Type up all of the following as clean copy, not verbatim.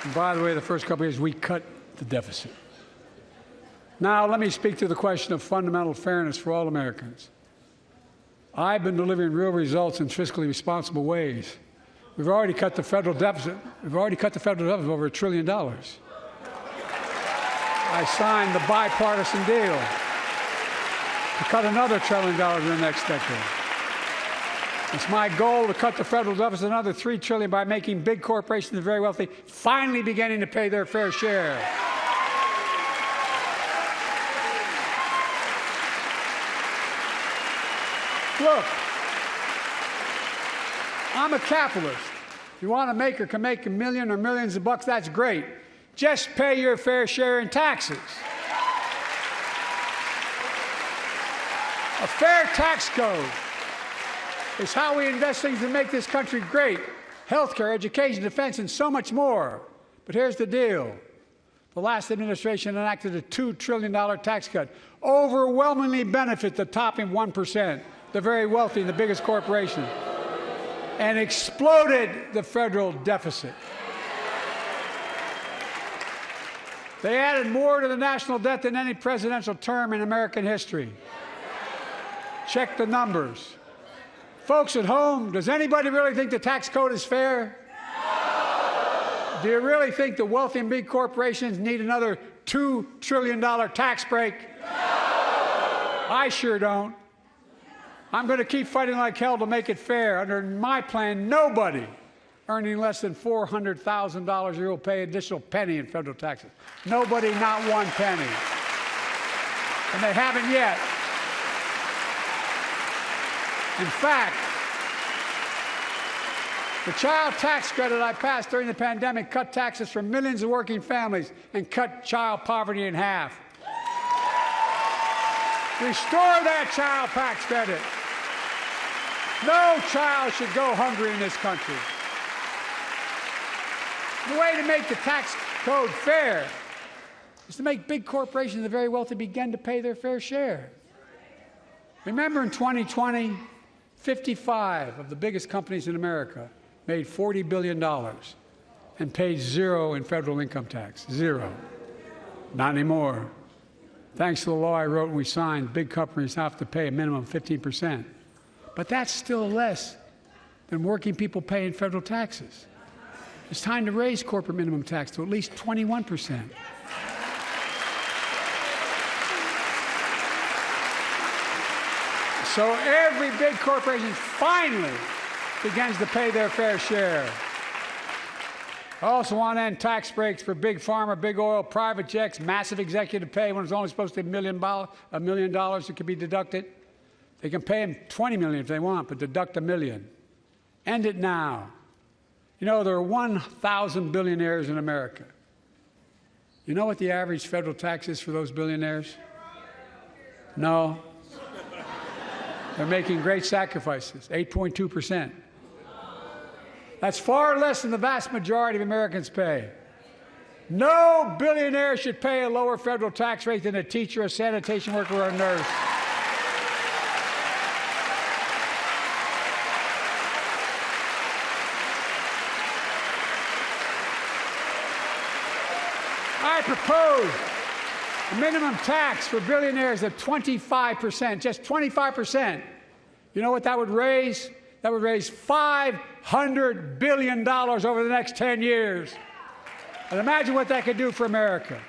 And by the way, the first couple of years, we cut the deficit. Now, let me speak to the question of fundamental fairness for all Americans. I've been delivering real results in fiscally responsible ways. We've already cut the federal deficit. We've already cut the federal deficit over $1 trillion. I signed the bipartisan deal to cut another $1 trillion in the next decade. It's my goal to cut the federal deficit another $3 trillion by making big corporations and the very wealthy finally beginning to pay their fair share. Look, I'm a capitalist. If you want to make or can make $1 million or millions of bucks, that's great. Just pay your fair share in taxes. A fair tax code is how we invest things to make this country great. Healthcare, education, defense, and so much more. But here's the deal. The last administration enacted a $2 trillion tax cut, overwhelmingly benefit the top 1%, the very wealthy and the biggest corporations, and exploded the federal deficit. They added more to the national debt than any presidential term in American history. Check the numbers. Folks at home, does anybody really think the tax code is fair? No. Do you really think the wealthy and big corporations need another $2 trillion tax break? No. I sure don't. I'm going to keep fighting like hell to make it fair. Under my plan, nobody earning less than $400,000 a year will pay an additional penny in federal taxes. Nobody, not one penny. And they haven't yet. In fact, the child tax credit I passed during the pandemic cut taxes for millions of working families and cut child poverty in half. Restore that child tax credit. No child should go hungry in this country. The way to make the tax code fair is to make big corporations and the very wealthy begin to pay their fair share. Remember in 2020, 55 of the biggest companies in America made $40 billion and paid zero in federal income tax. Zero. Not anymore. Thanks to the law I wrote and we signed, big companies have to pay a minimum of 15%. But that's still less than working people pay in federal taxes. It's time to raise corporate minimum tax to at least 21%. So every big corporation finally begins to pay their fair share. I also want to end tax breaks for big pharma, big oil, private jets, massive executive pay when it's only supposed to be $1 million that can be deducted. They can pay them $20 million if they want, but deduct $1 million. End it now. You know, there are 1,000 billionaires in America. You know what the average federal tax is for those billionaires? No. They're making great sacrifices, 8.2%. That's far less than the vast majority of Americans pay. No billionaire should pay a lower federal tax rate than a teacher, a sanitation worker, or a nurse. I propose a minimum tax for billionaires of 25%, just 25%. You know what that would raise? That would raise $500 billion over the next 10 years. And imagine what that could do for America.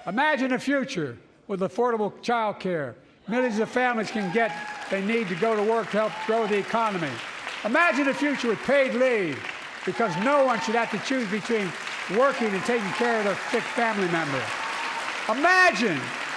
Imagine a future with affordable child care. Millions of families can get they need to go to work to help grow the economy. Imagine a future with paid leave, because no one should have to choose between working and taking care of their sick family member. Imagine